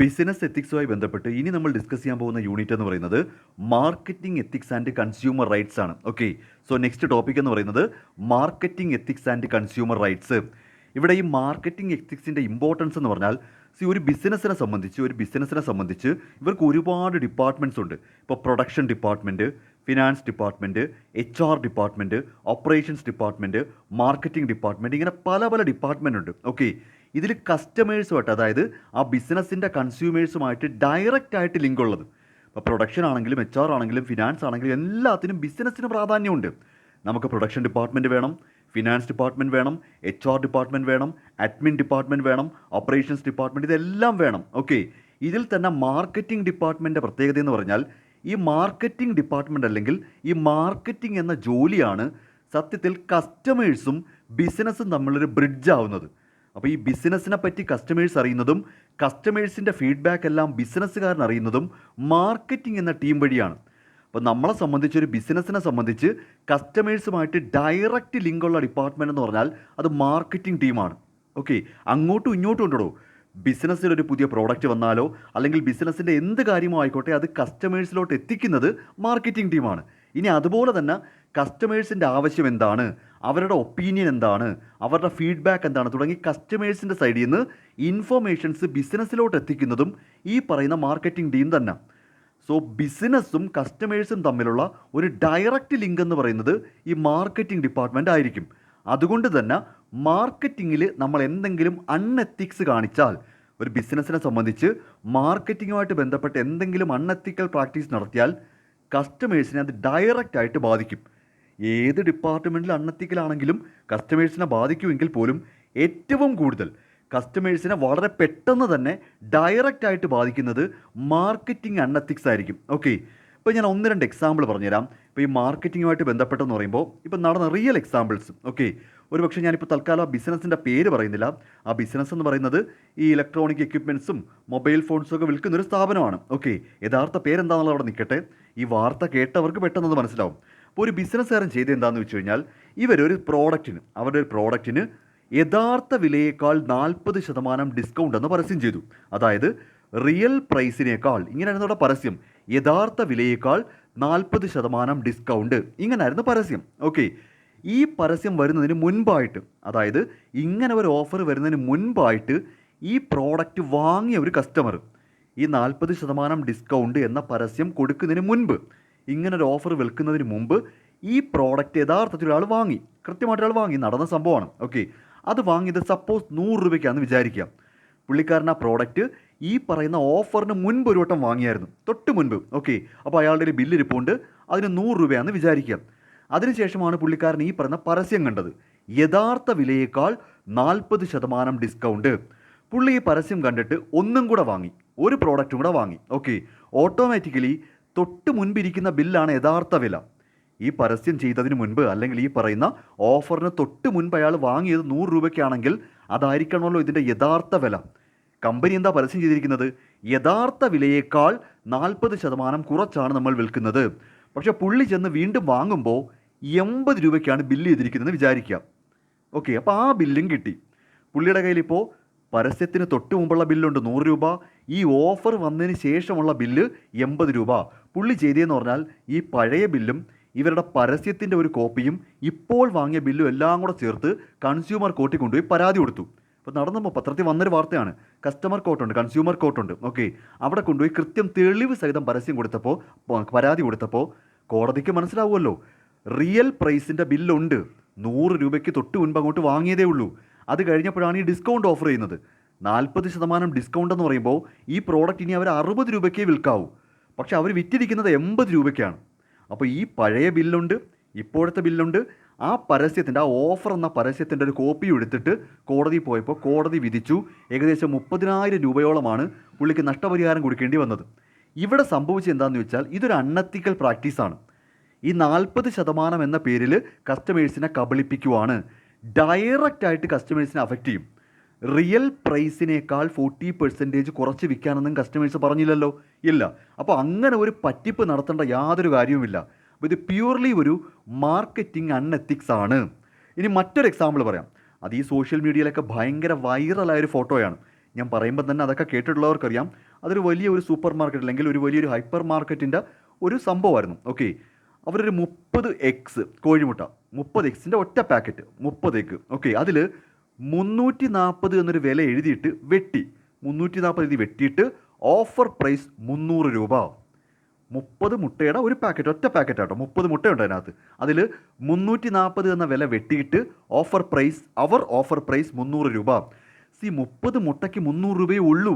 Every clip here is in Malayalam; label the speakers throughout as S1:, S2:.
S1: ബിസിനസ് എത്തിക്സുമായി ബന്ധപ്പെട്ട് ഇനി നമ്മൾ ഡിസ്കസ് ചെയ്യാൻ പോകുന്ന യൂണിറ്റ് എന്ന് പറയുന്നത് marketing ethics and consumer rights ആണ്. ഓക്കെ, സോ നെക്സ്റ്റ് ടോപ്പിക് എന്ന് പറയുന്നത് marketing ethics and consumer rights. ഇവിടെ ഈ മാർക്കറ്റിംഗ് എത്തിക്സിൻ്റെ ഇമ്പോർട്ടൻസ് എന്ന് പറഞ്ഞാൽ ഒരു ബിസിനസ്സിനെ സംബന്ധിച്ച് ഇവർക്ക് ഒരുപാട് ഡിപ്പാർട്ട്മെൻറ്റ്സ് ഉണ്ട്. ഇപ്പോൾ production department, finance department, HR department, operations department, marketing department, ഇങ്ങനെ പല പല ഡിപ്പാർട്ട്മെൻറ്റ് ഉണ്ട്. ഓക്കെ, ഇതിൽ കസ്റ്റമേഴ്സുമായിട്ട്, അതായത് ആ ബിസിനസ്സിൻ്റെ കൺസ്യൂമേഴ്സുമായിട്ട് ഡയറക്റ്റ് ആയിട്ട് ലിങ്ക് ഉള്ളത്. ഇപ്പോൾ പ്രൊഡക്ഷൻ ആണെങ്കിലും HR ആണെങ്കിലും ഫിനാൻസ് ആണെങ്കിലും എല്ലാത്തിനും ബിസിനസ്സിന് പ്രാധാന്യമുണ്ട്. നമുക്ക് പ്രൊഡക്ഷൻ ഡിപ്പാർട്ട്മെൻറ്റ് വേണം, ഫിനാൻസ് ഡിപ്പാർട്ട്മെൻറ്റ് വേണം, HR ഡിപ്പാർട്ട്മെൻറ്റ് വേണം, അഡ്മിൻ ഡിപ്പാർട്ട്മെൻറ്റ് വേണം, ഓപ്പറേഷൻസ് ഡിപ്പാർട്ട്മെൻറ്റ്, ഇതെല്ലാം വേണം. ഓക്കെ, ഇതിൽ തന്നെ മാർക്കറ്റിംഗ് ഡിപ്പാർട്ട്മെൻറ്റിൻ്റെ പ്രത്യേകത എന്ന് പറഞ്ഞാൽ ഈ മാർക്കറ്റിംഗ് ഡിപ്പാർട്ട്മെൻറ്റ് അല്ലെങ്കിൽ ഈ മാർക്കറ്റിംഗ് എന്ന ജോലിയാണ് സത്യത്തിൽ കസ്റ്റമേഴ്സും ബിസിനസ്സും തമ്മിലൊരു ബ്രിഡ്ജ് ആവുന്നത്. അപ്പോൾ ഈ ബിസിനസ്സിനെ പറ്റി കസ്റ്റമേഴ്സ് അറിയുന്നതും കസ്റ്റമേഴ്സിൻ്റെ ഫീഡ്ബാക്ക് എല്ലാം ബിസിനസ്സുകാരൻ അറിയുന്നതും മാർക്കറ്റിംഗ് എന്ന ടീം വഴിയാണ്. അപ്പോൾ നമ്മളെ സംബന്ധിച്ച്, ഒരു ബിസിനസ്സിനെ സംബന്ധിച്ച് കസ്റ്റമേഴ്സുമായിട്ട് ഡയറക്റ്റ് ലിങ്കുള്ള ഡിപ്പാർട്ട്മെൻറ്റ് എന്ന് പറഞ്ഞാൽ അത് മാർക്കറ്റിംഗ് ടീമാണ്. ഓക്കെ, അങ്ങോട്ടും ഇങ്ങോട്ടും ഉണ്ടോ, ബിസിനസ്സിലൊരു പുതിയ പ്രോഡക്റ്റ് വന്നാലോ അല്ലെങ്കിൽ ബിസിനസ്സിൻ്റെ എന്ത് കാര്യമോ ആയിക്കോട്ടെ അത് കസ്റ്റമേഴ്സിലോട്ട് എത്തിക്കുന്നത് മാർക്കറ്റിംഗ് ടീമാണ്. ഇനി അതുപോലെ തന്നെ കസ്റ്റമേഴ്സിൻ്റെ ആവശ്യം എന്താണ്, അവരുടെ ഒപ്പീനിയൻ എന്താണ്, അവരുടെ ഫീഡ്ബാക്ക് എന്താണ് തുടങ്ങി കസ്റ്റമേഴ്സിൻ്റെ സൈഡിൽ നിന്ന് ഇൻഫർമേഷൻസ് ബിസിനസ്സിലോട്ട് എത്തിക്കുന്നതും ഈ പറയുന്ന മാർക്കറ്റിംഗ് ടീം തന്നെ. സോ ബിസിനസ്സും കസ്റ്റമേഴ്സും തമ്മിലുള്ള ഒരു ഡയറക്റ്റ് ലിങ്ക് എന്ന് പറയുന്നത് ഈ മാർക്കറ്റിംഗ് ഡിപ്പാർട്ട്മെൻറ്റ് ആയിരിക്കും. അതുകൊണ്ട് തന്നെ മാർക്കറ്റിങ്ങിൽ നമ്മൾ എന്തെങ്കിലും അൺഎത്തിക്സ് കാണിച്ചാൽ, ഒരു ബിസിനസ്സിനെ സംബന്ധിച്ച് മാർക്കറ്റിങ്ങുമായിട്ട് ബന്ധപ്പെട്ട് എന്തെങ്കിലും അൺഎത്തിക്കൽ പ്രാക്ടീസ് നടത്തിയാൽ കസ്റ്റമേഴ്സിനെ അത് ഡയറക്റ്റ് ആയിട്ട് ബാധിക്കും. ഏത് ഡിപ്പാർട്ട്മെൻറ്റിൽ അൺഎത്തിക്കലാണെങ്കിലും കസ്റ്റമേഴ്സിനെ ബാധിക്കുമെങ്കിൽ പോലും ഏറ്റവും കൂടുതൽ കസ്റ്റമേഴ്സിനെ വളരെ പെട്ടെന്ന് തന്നെ ഡയറക്റ്റ് ആയിട്ട് ബാധിക്കുന്നത് മാർക്കറ്റിംഗ് അൺഎത്തിക്സ് ആയിരിക്കും. ഓക്കെ, ഇപ്പോൾ ഞാൻ 1-2 എക്സാമ്പിൾ പറഞ്ഞുതരാം. ഇപ്പോൾ ഈ മാർക്കറ്റിങ്ങുമായിട്ട് ബന്ധപ്പെട്ടെന്ന് പറയുമ്പോൾ ഇപ്പോൾ നടന്ന റിയൽ എക്സാമ്പിൾസ്. ഓക്കെ, ഒരുപക്ഷെ ഞാനിപ്പോൾ തൽക്കാലം ആ ബിസിനസ്സിൻ്റെ പേര് പറയുന്നില്ല. ആ ബിസിനസ് എന്ന് പറയുന്നത് ഈ ഇലക്ട്രോണിക് എക്യുപ്മെൻറ്റ്സും മൊബൈൽ ഫോൺസും ഒക്കെ വിൽക്കുന്നൊരു സ്ഥാപനമാണ്. ഓക്കെ, യഥാർത്ഥ പേരെന്താണെന്നുള്ള അവിടെ നിൽക്കട്ടെ, ഈ വാർത്ത കേട്ടവർക്ക് പെട്ടെന്നത് മനസ്സിലാവും. അപ്പോൾ ഒരു ബിസിനസ്സുകാരൻ ചെയ്ത് എന്താണെന്ന് വെച്ച് കഴിഞ്ഞാൽ, അവരുടെ ഒരു പ്രോഡക്റ്റിന് യഥാർത്ഥ വിലയേക്കാൾ 40% ഡിസ്കൗണ്ട് എന്ന് പരസ്യം ചെയ്തു. അതായത് റിയൽ പ്രൈസിനേക്കാൾ, ഇങ്ങനെയായിരുന്നു അവിടെ പരസ്യം, യഥാർത്ഥ വിലയേക്കാൾ 40% ഡിസ്കൗണ്ട്, ഇങ്ങനായിരുന്നു പരസ്യം. ഓക്കെ, ഈ പരസ്യം വരുന്നതിന് മുൻപായിട്ട്, അതായത് ഇങ്ങനെ ഒരു ഓഫർ വരുന്നതിന് മുൻപായിട്ട് ഈ പ്രോഡക്റ്റ് വാങ്ങിയ ഒരു കസ്റ്റമർ ഈ 40% ഡിസ്കൗണ്ട് എന്ന പരസ്യം കൊടുക്കുന്നതിന് മുൻപ്, ഇങ്ങനൊരു ഓഫർ വിൽക്കുന്നതിന് മുമ്പ് ഈ പ്രോഡക്റ്റ് യഥാർത്ഥത്തിൽ ഒരാൾ വാങ്ങി, കൃത്യമായിട്ട് ഒരാൾ വാങ്ങി, നടന്ന സംഭവമാണ്. ഓക്കെ, അത് വാങ്ങിയത് സപ്പോസ് 100 രൂപയ്ക്കാണെന്ന് വിചാരിക്കാം. പുള്ളിക്കാരൻ ആ പ്രോഡക്റ്റ് ഈ പറയുന്ന ഓഫറിന് മുൻപ് ഒരു വട്ടം വാങ്ങിയായിരുന്നു, തൊട്ട് മുൻപ്. ഓക്കെ, അപ്പോൾ അയാളുടെ ഒരു ബില്ല് ഇരിപ്പുണ്ട്, അതിന് 100 രൂപയാണെന്ന് വിചാരിക്കാം. അതിനുശേഷമാണ് പുള്ളിക്കാരൻ ഈ പറയുന്ന പരസ്യം കണ്ടത്, യഥാർത്ഥ വിലയേക്കാൾ 40% ഡിസ്കൗണ്ട്. പുള്ളി ഈ പരസ്യം കണ്ടിട്ട് ഒന്നും കൂടെ വാങ്ങി, ഒരു പ്രോഡക്റ്റും കൂടെ വാങ്ങി. ഓക്കെ, ഓട്ടോമാറ്റിക്കലി തൊട്ട് മുൻപിരിക്കുന്ന ബില്ലാണ് യഥാർത്ഥ വില. ഈ പരസ്യം ചെയ്തതിന് മുൻപ് അല്ലെങ്കിൽ ഈ പറയുന്ന ഓഫറിന് തൊട്ട് മുൻപ് അയാൾ വാങ്ങിയത് 100 രൂപയ്ക്കാണെങ്കിൽ അതായിരിക്കണമല്ലോ ഇതിൻ്റെ യഥാർത്ഥ വില. കമ്പനി എന്താ പരസ്യം ചെയ്തിരിക്കുന്നത്, യഥാർത്ഥ വിലയേക്കാൾ 40% കുറച്ചാണ് നമ്മൾ വിൽക്കുന്നത്. പക്ഷേ പുള്ളി ചെന്ന് വീണ്ടും വാങ്ങുമ്പോൾ 80 രൂപയ്ക്കാണ് ബില്ല് ചെയ്തിരിക്കുന്നതെന്ന് വിചാരിക്കാം. ഓക്കെ, അപ്പോൾ ആ ബില്ലും കിട്ടി. പുള്ളിയുടെ കയ്യിലിപ്പോൾ പരസ്യത്തിന് തൊട്ട് മുമ്പുള്ള ബില്ലുണ്ട് 100 രൂപ, ഈ ഓഫർ വന്നതിന് ശേഷമുള്ള ബില്ല് 80 രൂപ. പുള്ളി ചെയ്തതെന്ന് പറഞ്ഞാൽ ഈ പഴയ ബില്ലും ഇവരുടെ പരസ്യത്തിൻ്റെ ഒരു കോപ്പിയും ഇപ്പോൾ വാങ്ങിയ ബില്ലും എല്ലാം കൂടെ ചേർത്ത് കൺസ്യൂമർ കോർട്ടിൽ കൊണ്ടുപോയി പരാതി കൊടുത്തു. ഇപ്പോൾ നടന്നപ്പോൾ പത്രത്തിൽ വന്നൊരു വാർത്തയാണ്, കസ്റ്റമർ കോർട്ടുണ്ട്, കൺസ്യൂമർ കോർട്ടുണ്ട്. ഓക്കെ, അവിടെ കൊണ്ടുപോയി കൃത്യം തെളിവ് സഹിതം പരാതി കൊടുത്തപ്പോൾ കോടതിക്ക് മനസ്സിലാവുമല്ലോ, റിയൽ പ്രൈസിൻ്റെ ബില്ലുണ്ട്, 100 രൂപയ്ക്ക് തൊട്ട് മുൻപ് അങ്ങോട്ട് വാങ്ങിയതേ ഉള്ളൂ. അത് കഴിഞ്ഞപ്പോഴാണ് ഈ ഡിസ്കൗണ്ട് ഓഫർ ചെയ്യുന്നത്. 40% ഡിസ്കൗണ്ട് എന്ന് പറയുമ്പോൾ ഈ പ്രോഡക്റ്റ് ഇനി അവർ 60 രൂപയ്ക്കേ വിൽക്കാവൂ, പക്ഷെ അവർ വിറ്റിരിക്കുന്നത് 80 രൂപയ്ക്കാണ്. അപ്പോൾ ഈ പഴയ ബില്ലുണ്ട്, ഇപ്പോഴത്തെ ബില്ലുണ്ട്, ആ പരസ്യത്തിൻ്റെ, ആ ഓഫർ എന്ന പരസ്യത്തിൻ്റെ ഒരു കോപ്പി എടുത്തിട്ട് കോടതി പോയപ്പോൾ കോടതി വിധിച്ചു ഏകദേശം 30,000 രൂപയോളമാണ് പുള്ളിക്ക് നഷ്ടപരിഹാരം കൊടുക്കേണ്ടി വന്നത്. ഇവിടെ സംഭവിച്ചത് എന്താണെന്ന് വെച്ചാൽ ഇതൊരു അൺഎത്തിക്കൽ പ്രാക്ടീസാണ്. ഈ 40% എന്ന പേരിൽ കസ്റ്റമേഴ്സിനെ കബളിപ്പിക്കുവാണ്, ഡയറക്റ്റായിട്ട് കസ്റ്റമേഴ്സിനെ അഫക്റ്റ് ചെയ്യും. റിയൽ പ്രൈസിനേക്കാൾ 40% കുറച്ച് വിൽക്കാനൊന്നും കസ്റ്റമേഴ്സ് പറഞ്ഞില്ലല്ലോ, ഇല്ല. അപ്പോൾ അങ്ങനെ ഒരു പറ്റിപ്പ് നടത്തേണ്ട യാതൊരു കാര്യവുമില്ല. അപ്പോൾ ഇത് പ്യൂർലി ഒരു മാർക്കറ്റിംഗ് അൺഎത്തിക്സ് ആണ്. ഇനി മറ്റൊരു എക്സാമ്പിൾ പറയാം. അത് ഈ സോഷ്യൽ മീഡിയയിലൊക്കെ ഭയങ്കര വൈറലായൊരു ഫോട്ടോയാണ്. ഞാൻ പറയുമ്പോൾ തന്നെ അതൊക്കെ കേട്ടിട്ടുള്ളവർക്കറിയാം. അതൊരു വലിയ സൂപ്പർ മാർക്കറ്റ് അല്ലെങ്കിൽ ഒരു വലിയൊരു ഹൈപ്പർ മാർക്കറ്റിൻ്റെ ഒരു സംഭവമായിരുന്നു. ഓക്കെ, അവരൊരു 30 കോഴിമുട്ട, 30 ഒറ്റ പാക്കറ്റ്, 30 ഓക്കെ, അതിൽ 340 എന്നൊരു വില എഴുതിയിട്ട് വെട്ടി, 340 എഴുതി വെട്ടിയിട്ട് ഓഫർ പ്രൈസ് 300 രൂപ. 30 മുട്ടയുടെ ഒരു പാക്കറ്റ്, ഒറ്റ പാക്കറ്റ് ആട്ടോ, 30 മുട്ടയുണ്ട് അതിനകത്ത്. അതിൽ 340 എന്ന വില വെട്ടിയിട്ട് ഓഫർ പ്രൈസ് 300 രൂപ. 30 മുട്ടയ്ക്ക് 300 രൂപയേ ഉള്ളൂ.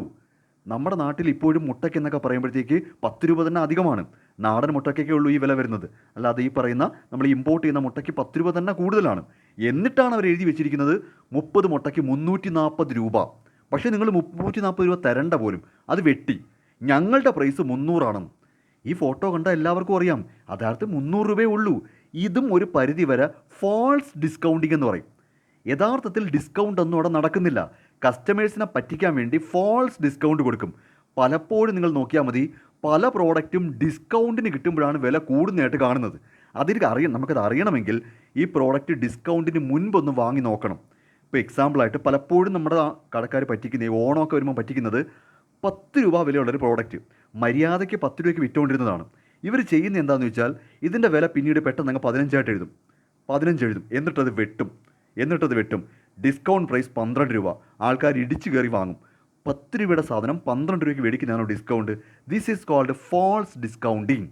S1: നമ്മുടെ നാട്ടിൽ ഇപ്പോഴും മുട്ടയ്ക്ക് എന്നൊക്കെ പറയുമ്പോഴത്തേക്ക് 10 രൂപ തന്നെ അധികമാണ്. നാടൻ മുട്ടയ്ക്കൊക്കെ ഉള്ളൂ ഈ വില വരുന്നത്. അല്ലാതെ ഈ പറയുന്ന നമ്മൾ ഇമ്പോർട്ട് ചെയ്യുന്ന മുട്ടയ്ക്ക് 10 രൂപ തന്നെ കൂടുതലാണ്. എന്നിട്ടാണ് അവർ എഴുതി വെച്ചിരിക്കുന്നത് 30 മുട്ടയ്ക്ക് 340 രൂപ. പക്ഷേ നിങ്ങൾ 340 രൂപ തരേണ്ട പോലും, അത് വെട്ടി. ഞങ്ങളുടെ പ്രൈസ് 300 ആണെന്ന് ഈ ഫോട്ടോ കണ്ട എല്ലാവർക്കും അറിയാം. യഥാർത്ഥത്തിൽ 300 രൂപയേ ഉള്ളൂ. ഇതും ഒരു പരിധി വരെ ഫാൾസ് ഡിസ്കൗണ്ടിങ് എന്ന് പറയും. യഥാർത്ഥത്തിൽ ഡിസ്കൗണ്ട് ഒന്നും അവിടെ നടക്കുന്നില്ല. കസ്റ്റമേഴ്സിനെ പറ്റിക്കാൻ വേണ്ടി ഫാൾസ് ഡിസ്കൗണ്ട് കൊടുക്കും. പലപ്പോഴും നിങ്ങൾ നോക്കിയാൽ മതി, പല പ്രോഡക്റ്റും ഡിസ്കൗണ്ടിന് കിട്ടുമ്പോഴാണ് വില കൂടുന്നതായിട്ട് കാണുന്നത്. നമുക്കത് അറിയണമെങ്കിൽ ഈ പ്രോഡക്റ്റ് ഡിസ്കൗണ്ടിന് മുൻപൊന്ന് വാങ്ങി നോക്കണം. ഇപ്പോൾ എക്സാമ്പിളായിട്ട് പലപ്പോഴും നമ്മുടെ കടക്കാർ പറ്റിക്കുന്നത്, ഈ ഓണമൊക്കെ വരുമ്പോൾ പറ്റിക്കുന്നത്, 10 രൂപ വിലയുള്ളൊരു പ്രോഡക്റ്റ് മര്യാദയ്ക്ക് 10 രൂപയ്ക്ക് വിറ്റുകൊണ്ടിരുന്നതാണ്. ഇവർ ചെയ്യുന്നത് എന്താണെന്ന് വെച്ചാൽ ഇതിൻ്റെ വില പിന്നീട് പെട്ടെന്ന് അങ്ങ് 15 എഴുതും, എന്നിട്ടത് വെട്ടും. ഡിസ്കൗണ്ട് പ്രൈസ് 12 രൂപ. ആൾക്കാർ ഇടിച്ചു കയറി വാങ്ങും. 10 രൂപയുടെ സാധനം 12 രൂപയ്ക്ക് മേടിക്കുന്നതാണോ discount? This is called false discounting.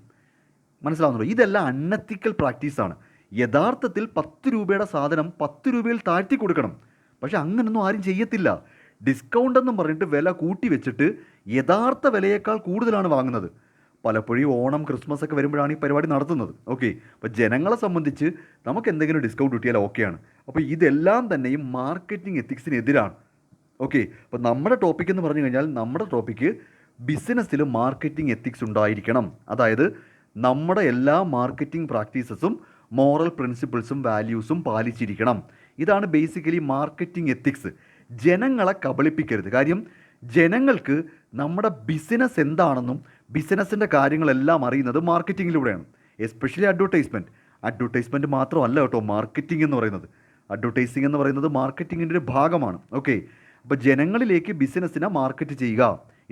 S1: മനസ്സിലാവുന്നുണ്ടോ? ഇതെല്ലാം അൺഎത്തിക്കൽ പ്രാക്ടീസാണ്. യഥാർത്ഥത്തിൽ 10 രൂപയുടെ സാധനം 10 രൂപയിൽ താഴ്ത്തി കൊടുക്കണം. പക്ഷെ അങ്ങനൊന്നും ആരും ചെയ്യത്തില്ല. ഡിസ്കൗണ്ട് എന്നും പറഞ്ഞിട്ട് വില കൂട്ടി വെച്ചിട്ട് യഥാർത്ഥ വിലയേക്കാൾ കൂടുതലാണ് വാങ്ങുന്നത്. പലപ്പോഴും ഓണം, ക്രിസ്മസ് ഒക്കെ വരുമ്പോഴാണ് ഈ പരിപാടി നടത്തുന്നത്. ഓക്കെ, അപ്പോൾ ജനങ്ങളെ സംബന്ധിച്ച് നമുക്ക് എന്തെങ്കിലും ഡിസ്കൗണ്ട് കിട്ടിയാൽ ഓക്കെയാണ്. അപ്പോൾ ഇതെല്ലാം തന്നെയും മാർക്കറ്റിംഗ് എത്തിക്സിനെതിരാണ്. ഓക്കെ, അപ്പോൾ നമ്മുടെ ടോപ്പിക് എന്ന് പറഞ്ഞു കഴിഞ്ഞാൽ, നമ്മുടെ ടോപ്പിക്ക് ബിസിനസ്സിൽ മാർക്കറ്റിംഗ് എത്തിക്സ് ഉണ്ടായിരിക്കണം. അതായത് നമ്മുടെ എല്ലാ മാർക്കറ്റിംഗ് പ്രാക്ടീസസും മോറൽ പ്രിൻസിപ്പിൾസും വാല്യൂസും പാലിച്ചിരിക്കണം. ഇതാണ് ബേസിക്കലി മാർക്കറ്റിംഗ് എത്തിക്സ്. ജനങ്ങളെ കബളിപ്പിക്കരുത്. കാര്യം ജനങ്ങൾക്ക് നമ്മുടെ ബിസിനസ് എന്താണെന്നും ബിസിനസ്സിൻ്റെ കാര്യങ്ങളെല്ലാം അറിയുന്നത് മാർക്കറ്റിങ്ങിലൂടെയാണ്. എസ്പെഷ്യലി അഡ്വർടൈസ്മെൻറ്റ് മാത്രമല്ല കേട്ടോ മാർക്കറ്റിംഗ് എന്ന് പറയുന്നത്. അഡ്വർടൈസിംഗ് എന്ന് പറയുന്നത് മാർക്കറ്റിങ്ങിൻ്റെ ഒരു ഭാഗമാണ്. ഓക്കെ, അപ്പോൾ ജനങ്ങളിലേക്ക് ബിസിനസ്സിനെ മാർക്കറ്റ് ചെയ്യുക,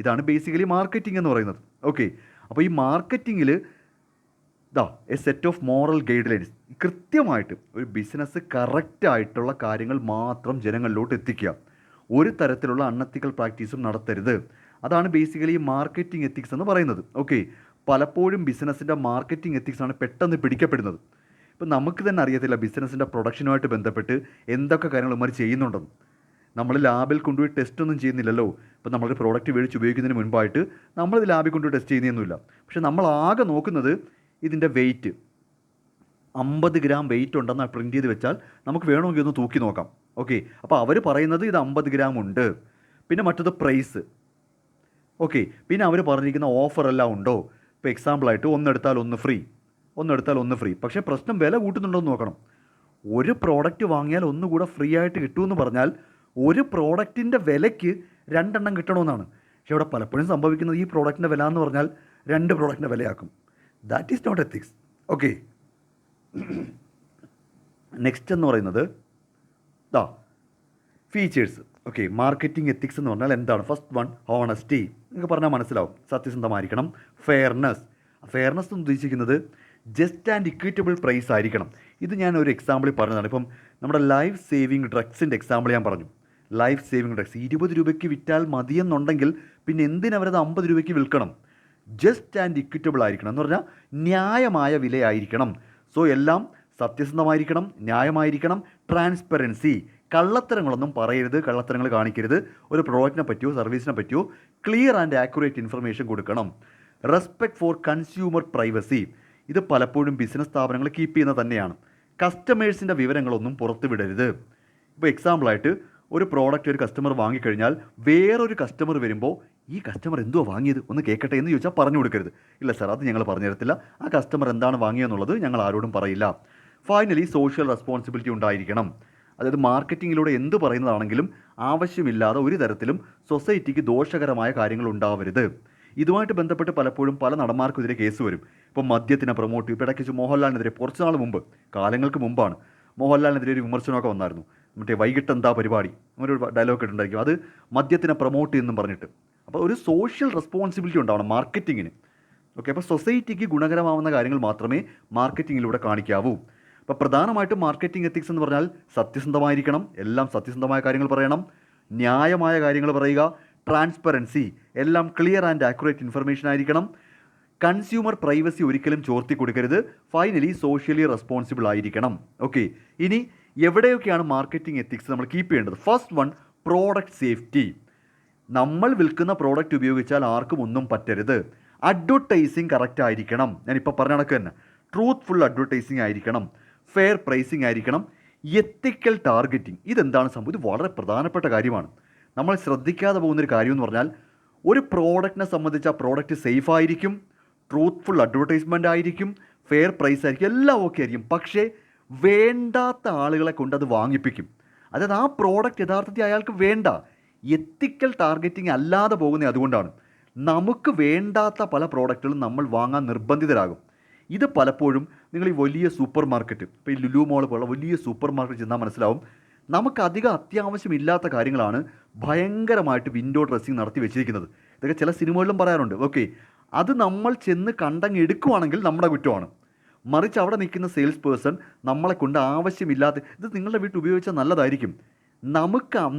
S1: ഇതാണ് ബേസിക്കലി മാർക്കറ്റിംഗ് എന്ന് പറയുന്നത്. ഓക്കെ, അപ്പോൾ ഈ മാർക്കറ്റിങ്ങിൽ a set of moral guidelines, കൃത്യമായിട്ട് ഒരു ബിസിനസ് കറക്റ്റായിട്ടുള്ള കാര്യങ്ങൾ മാത്രം ജനങ്ങളിലോട്ട് എത്തിക്കുക. ഒരു തരത്തിലുള്ള അൺഎത്തിക്കൽ പ്രാക്ടീസും നടത്തരുത്. അതാണ് ബേസിക്കലി മാർക്കറ്റിംഗ് എത്തിക്സ് എന്ന് പറയുന്നത്. ഓക്കെ, പലപ്പോഴും ബിസിനസ്സിൻ്റെ മാർക്കറ്റിംഗ് എത്തിക്സാണ് പെട്ടെന്ന് പിടിക്കപ്പെടുന്നത്. ഇപ്പം നമുക്ക് തന്നെ അറിയത്തില്ല ബിസിനസ്സിൻ്റെ പ്രൊഡക്ഷനുമായിട്ട് ബന്ധപ്പെട്ട് എന്തൊക്കെ കാര്യങ്ങൾ ഇവർ ചെയ്യുന്നുണ്ടെന്ന്. നമ്മൾ ലാബിൽ കൊണ്ടുപോയി ടെസ്റ്റ് ഒന്നും ചെയ്യുന്നില്ലല്ലോ. ഇപ്പം നമ്മളൊരു പ്രോഡക്റ്റ് മേടിച്ച് ഉപയോഗിക്കുന്നതിന് മുൻപായിട്ട് നമ്മളിത് ലാബിൽ കൊണ്ടുപോയി ടെസ്റ്റ് ചെയ്യുന്നതൊന്നുമില്ല. പക്ഷേ നമ്മൾ ആകെ നോക്കുന്നത് ഇതിൻ്റെ വെയിറ്റ്, 50 ഗ്രാം വെയിറ്റ് ഉണ്ടെന്ന് പ്രിൻറ്റ് ചെയ്ത് വെച്ചാൽ നമുക്ക് വേണമെങ്കിൽ ഒന്ന് തൂക്കി നോക്കാം. ഓക്കെ, അപ്പോൾ അവർ പറയുന്നത് ഇത് 50 ഗ്രാം ഉണ്ട്. പിന്നെ മറ്റത് പ്രൈസ്. ഓക്കെ, പിന്നെ അവർ പറഞ്ഞിരിക്കുന്ന ഓഫറെല്ലാം ഉണ്ടോ? ഇപ്പോൾ എക്സാമ്പിളായിട്ട് ഒന്നെടുത്താൽ ഒന്ന് ഫ്രീ. പക്ഷേ പ്രശ്നം വില കൂട്ടുന്നുണ്ടോ എന്ന് നോക്കണം. ഒരു പ്രോഡക്റ്റ് വാങ്ങിയാൽ ഒന്നുകൂടെ ഫ്രീ ആയിട്ട് കിട്ടുമെന്ന് പറഞ്ഞാൽ ഒരു പ്രോഡക്റ്റിൻ്റെ വിലയ്ക്ക് 2 എണ്ണം കിട്ടണമെന്നാണ്. പക്ഷേ ഇവിടെ പലപ്പോഴും സംഭവിക്കുന്നത് ഈ പ്രോഡക്റ്റിൻ്റെ വില എന്ന് പറഞ്ഞാൽ 2 പ്രോഡക്റ്റിൻ്റെ വിലയാക്കും. That is not ethics. Okay, next എന്ന് പറയുന്നത് ഫീച്ചേഴ്സ്. ഓക്കെ, മാർക്കറ്റിംഗ് എത്തിക്സ് എന്ന് പറഞ്ഞാൽ എന്താണ്? First one, honesty. നിങ്ങൾക്ക് പറഞ്ഞാൽ മനസ്സിലാവും. സത്യസന്ധമായിരിക്കണം. ഫെയർനെസ് എന്ന് ഉദ്ദേശിക്കുന്നത് ജസ്റ്റ് ആൻഡ് ഇക്വിറ്റബിൾ പ്രൈസ് ആയിരിക്കണം. ഇത് ഞാൻ ഒരു എക്സാമ്പിൾ പറഞ്ഞതാണ്. ഇപ്പം നമ്മുടെ ലൈഫ് സേവിങ് ഡ്രഗ്സിൻ്റെ എക്സാമ്പിൾ ഞാൻ പറഞ്ഞു. ലൈഫ് സേവിങ് ഡ്രഗ്സ് 20 രൂപയ്ക്ക് വിറ്റാൽ മതിയെന്നുണ്ടെങ്കിൽ പിന്നെ എന്തിനവരത് 50 രൂപയ്ക്ക് വിൽക്കണം? ജസ്റ്റ് ആൻഡ് ഇക്വിറ്റബിൾ ആയിരിക്കണം എന്ന് പറഞ്ഞാൽ ന്യായമായ വിലയായിരിക്കണം. സോ എല്ലാം സത്യസന്ധമായിരിക്കണം, ന്യായമായിരിക്കണം. ട്രാൻസ്പെറൻസി, കള്ളത്തരങ്ങളൊന്നും പറയരുത്, കള്ളത്തരങ്ങൾ കാണിക്കരുത്. ഒരു പ്രോഡക്റ്റിനെ പറ്റിയോ സർവീസിനെ പറ്റിയോ ക്ലിയർ ആൻഡ് ആക്യുറേറ്റ് ഇൻഫർമേഷൻ കൊടുക്കണം. റെസ്പെക്ട് ഫോർ കൺസ്യൂമർ പ്രൈവസി, ഇത് പലപ്പോഴും ബിസിനസ് സ്ഥാപനങ്ങൾ കീപ്പ് ചെയ്യുന്നത് തന്നെയാണ്. കസ്റ്റമേഴ്സിൻ്റെ വിവരങ്ങളൊന്നും പുറത്തു വിടരുത്. ഇപ്പോൾ എക്സാമ്പിളായിട്ട് ഒരു പ്രോഡക്റ്റ് ഒരു കസ്റ്റമർ വാങ്ങിക്കഴിഞ്ഞാൽ വേറൊരു കസ്റ്റമർ വരുമ്പോൾ ഈ കസ്റ്റമർ എന്തുവാ വാങ്ങിയത് ഒന്ന് കേൾക്കട്ടെ എന്ന് ചോദിച്ചാൽ പറഞ്ഞു കൊടുക്കരുത്. ഇല്ല സാർ, അത് ഞങ്ങൾ പറഞ്ഞു തരത്തില്ല, ആ കസ്റ്റമർ എന്താണ് വാങ്ങിയെന്നുള്ളത് ഞങ്ങൾ ആരോടും പറയില്ല. ഫൈനലി സോഷ്യൽ റെസ്പോൺസിബിലിറ്റി ഉണ്ടായിരിക്കണം. അതായത് മാർക്കറ്റിങ്ങിലൂടെ എന്ത് പറയുന്നതാണെങ്കിലും ആവശ്യമില്ലാതെ ഒരു തരത്തിലും സൊസൈറ്റിക്ക് ദോഷകരമായ കാര്യങ്ങൾ ഉണ്ടാവരുത്. ഇതുമായിട്ട് ബന്ധപ്പെട്ട് പലപ്പോഴും പല നടന്മാർക്കെതിരെ കേസ് വരും. ഇപ്പോൾ മദ്യത്തിനെ പ്രൊമോട്ട് ചെയ്യും. ഇപ്പോൾ ഇടയ്ക്ക് മോഹൻലാലിനെതിരെ കുറച്ച് നാൾ മുമ്പ്, കാലങ്ങൾക്ക് മുമ്പാണ്, മോഹൻലാലിനെതിരെ ഒരു വിമർശനമൊക്കെ വന്നായിരുന്നു. മറ്റേ വൈകിട്ട് എന്താ പരിപാടി, അങ്ങനെ ഒരു ഡയലോഗ് ഇട്ടുണ്ടായിരിക്കും. അത് മദ്യത്തിനെ പ്രൊമോട്ട് ചെയ്യുമെന്നും പറഞ്ഞിട്ട്. അപ്പോൾ ഒരു സോഷ്യൽ റെസ്പോൺസിബിലിറ്റി ഉണ്ടാവണം മാർക്കറ്റിങ്ങിന്. ഓക്കെ, അപ്പോൾ സൊസൈറ്റിക്ക് ഗുണകരമാവുന്ന കാര്യങ്ങൾ മാത്രമേ മാർക്കറ്റിങ്ങിലൂടെ കാണിക്കാവൂ. അപ്പോൾ പ്രധാനമായിട്ടും മാർക്കറ്റിംഗ് എത്തിക്സ് എന്ന് പറഞ്ഞാൽ സത്യസന്ധമായിരിക്കണം, എല്ലാം സത്യസന്ധമായ കാര്യങ്ങൾ പറയണം, ന്യായമായ കാര്യങ്ങൾ പറയുക, ട്രാൻസ്പെറൻസി, എല്ലാം ക്ലിയർ ആൻഡ് ആക്യുറേറ്റ് ഇൻഫർമേഷൻ ആയിരിക്കണം, കൺസ്യൂമർ പ്രൈവസി ഒരിക്കലും ചോർത്തി കൊടുക്കരുത്, ഫൈനലി സോഷ്യലി റെസ്പോൺസിബിൾ ആയിരിക്കണം. ഓക്കെ, ഇനി എവിടെയൊക്കെയാണ് മാർക്കറ്റിംഗ് എത്തിക്സ് നമ്മൾ കീപ്പ് ചെയ്യേണ്ടത്? First one, product safety. നമ്മൾ വിൽക്കുന്ന പ്രോഡക്റ്റ് ഉപയോഗിച്ചാൽ ആർക്കും ഒന്നും പറ്റരുത്. അഡ്വർടൈസിങ് കറക്റ്റ് ആയിരിക്കണം, ഞാനിപ്പോൾ പറഞ്ഞ കണക്ക് തന്നെ ട്രൂത്ത്ഫുൾ അഡ്വർടൈസിങ് ആയിരിക്കണം, ഫെയർ പ്രൈസിങ് ആയിരിക്കണം, എത്തിക്കൽ ടാർഗറ്റിംഗ്. ഇതെന്താണ് സംഭവം? ഇത് വളരെ പ്രധാനപ്പെട്ട കാര്യമാണ്. നമ്മൾ ശ്രദ്ധിക്കാതെ പോകുന്നൊരു കാര്യം എന്ന് പറഞ്ഞാൽ ഒരു പ്രോഡക്റ്റിനെ സംബന്ധിച്ച് ആ പ്രോഡക്റ്റ് സേഫ് ആയിരിക്കും, ട്രൂത്ത്ഫുൾ അഡ്വർടൈസ്മെൻ്റ് ആയിരിക്കും, ഫെയർ പ്രൈസ് ആയിരിക്കും, എല്ലാം ഓക്കെ ആയിരിക്കും. പക്ഷേ വേണ്ടാത്ത ആളുകളെ കൊണ്ട് അത് വാങ്ങിപ്പിക്കും. അതായത് ആ പ്രോഡക്റ്റ് യഥാർത്ഥത്തിൽ അയാൾക്ക് വേണ്ട. എത്തിക്കൽ ടാർഗറ്റിംഗ് അല്ലാതെ പോകുന്നത് അതുകൊണ്ടാണ്. നമുക്ക് വേണ്ടാത്ത പല പ്രോഡക്റ്റുകളും നമ്മൾ വാങ്ങാൻ നിർബന്ധിതരാകും. ഇത് പലപ്പോഴും നിങ്ങൾ ഈ വലിയ സൂപ്പർ മാർക്കറ്റ്, ഇപ്പോൾ ഈ ലുലു മോൾ പോലുള്ള വലിയ സൂപ്പർ മാർക്കറ്റ് ചെന്നാൽ മനസ്സിലാവും. നമുക്ക് അധികം അത്യാവശ്യമില്ലാത്ത കാര്യങ്ങളാണ് ഭയങ്കരമായിട്ട് വിൻഡോ ഡ്രസ്സിങ് നടത്തി വെച്ചിരിക്കുന്നത്. ഇതൊക്കെ ചില സിനിമകളിലും പറയാറുണ്ട്. ഓക്കെ, അത് നമ്മൾ ചെന്ന് കണ്ടങ്ങ് എടുക്കുവാണെങ്കിൽ നമ്മുടെ കുറ്റമാണ്. മറിച്ച് അവിടെ നിൽക്കുന്ന സെയിൽസ് പേഴ്സൺ നമ്മളെ കൊണ്ട് ആവശ്യമില്ലാത്ത, ഇത് നിങ്ങളുടെ വീട്ടിൽ ഉപയോഗിച്ചാൽ നല്ലതായിരിക്കും,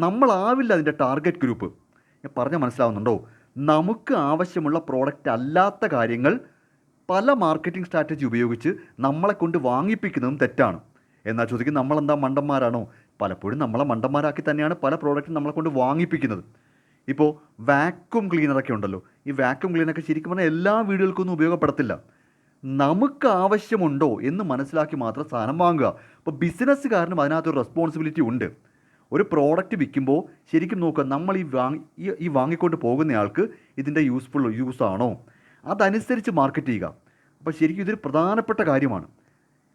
S1: നമ്മളാവില്ല അതിൻ്റെ ടാർഗറ്റ് ഗ്രൂപ്പ്. ഞാൻ പറഞ്ഞാൽ മനസ്സിലാവുന്നുണ്ടോ? നമുക്ക് ആവശ്യമുള്ള പ്രോഡക്റ്റ് അല്ലാത്ത കാര്യങ്ങൾ പല മാർക്കറ്റിംഗ് സ്ട്രാറ്റജി ഉപയോഗിച്ച് നമ്മളെ കൊണ്ട് വാങ്ങിപ്പിക്കുന്നതും തെറ്റാണ്. എന്നാൽ ചോദിക്കും, നമ്മളെന്താ മണ്ടന്മാരാണോ? പലപ്പോഴും നമ്മളെ മണ്ടന്മാരാക്കി തന്നെയാണ് പല പ്രോഡക്റ്റും നമ്മളെ കൊണ്ട് വാങ്ങിപ്പിക്കുന്നത്. ഇപ്പോൾ വാക്യൂം ക്ലീനറൊക്കെ ഉണ്ടല്ലോ, ഈ വാക്യൂം ക്ലീനറൊക്കെ ശരിക്കും പറഞ്ഞാൽ എല്ലാ വീടുകൾക്കൊന്നും ഉപയോഗപ്പെടത്തില്ല. നമുക്ക് ആവശ്യമുണ്ടോ എന്ന് മനസ്സിലാക്കി മാത്രം സാധനം വാങ്ങുക. അപ്പോൾ ബിസിനസ്സുകാരനും അതിനകത്തൊരു റെസ്പോൺസിബിലിറ്റി ഉണ്ട്. ഒരു പ്രോഡക്റ്റ് വിൽക്കുമ്പോൾ ശരിക്കും നോക്കുക, നമ്മൾ ഈ വാങ്ങിക്കൊണ്ട് പോകുന്നയാൾക്ക് ഇതിൻ്റെ യൂസ് ആണോ, അതനുസരിച്ച് മാർക്കറ്റ് ചെയ്യുക. അപ്പോൾ ശരിക്കും ഇതൊരു പ്രധാനപ്പെട്ട കാര്യമാണ്.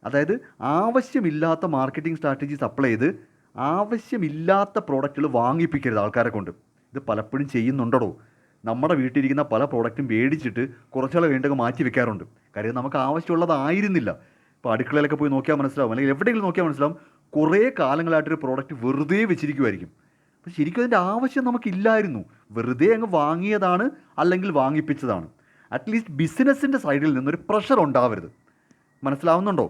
S1: അതായത് ആവശ്യമില്ലാത്ത മാർക്കറ്റിംഗ് സ്ട്രാറ്റജീസ് അപ്ലൈ ചെയ്ത് ആവശ്യമില്ലാത്ത പ്രോഡക്റ്റുകൾ വാങ്ങിപ്പിക്കരുത് ആൾക്കാരെ കൊണ്ട്. ഇത് പലപ്പോഴും ചെയ്യുന്നുണ്ടോ? നമ്മുടെ വീട്ടിലിരിക്കുന്ന പല പ്രോഡക്റ്റും മേടിച്ചിട്ട് കുറച്ചാൾ കഴിഞ്ഞിട്ടൊക്കെ മാറ്റി വെക്കാറുണ്ട്. കാര്യം നമുക്ക് ആവശ്യമുള്ളതായിരുന്നില്ല. ഇപ്പോൾ അടുക്കളയിലൊക്കെ പോയി നോക്കിയാൽ മനസ്സിലാവും, അല്ലെങ്കിൽ എവിടെയെങ്കിലും നോക്കിയാൽ മനസ്സിലാവും, കുറേ കാലങ്ങളായിട്ടൊരു പ്രോഡക്റ്റ് വെറുതെ വെച്ചിരിക്കുമായിരിക്കും. അപ്പോൾ ശരിക്കും അതിൻ്റെ ആവശ്യം നമുക്കില്ലായിരുന്നു, വെറുതെ അങ്ങ് വാങ്ങിയതാണ് അല്ലെങ്കിൽ വാങ്ങിപ്പിച്ചതാണ്. അറ്റ്ലീസ്റ്റ് ബിസിനസ്സിൻ്റെ സൈഡിൽ നിന്നൊരു പ്രഷർ ഉണ്ടാവരുത്. മനസ്സിലാവുന്നുണ്ടോ?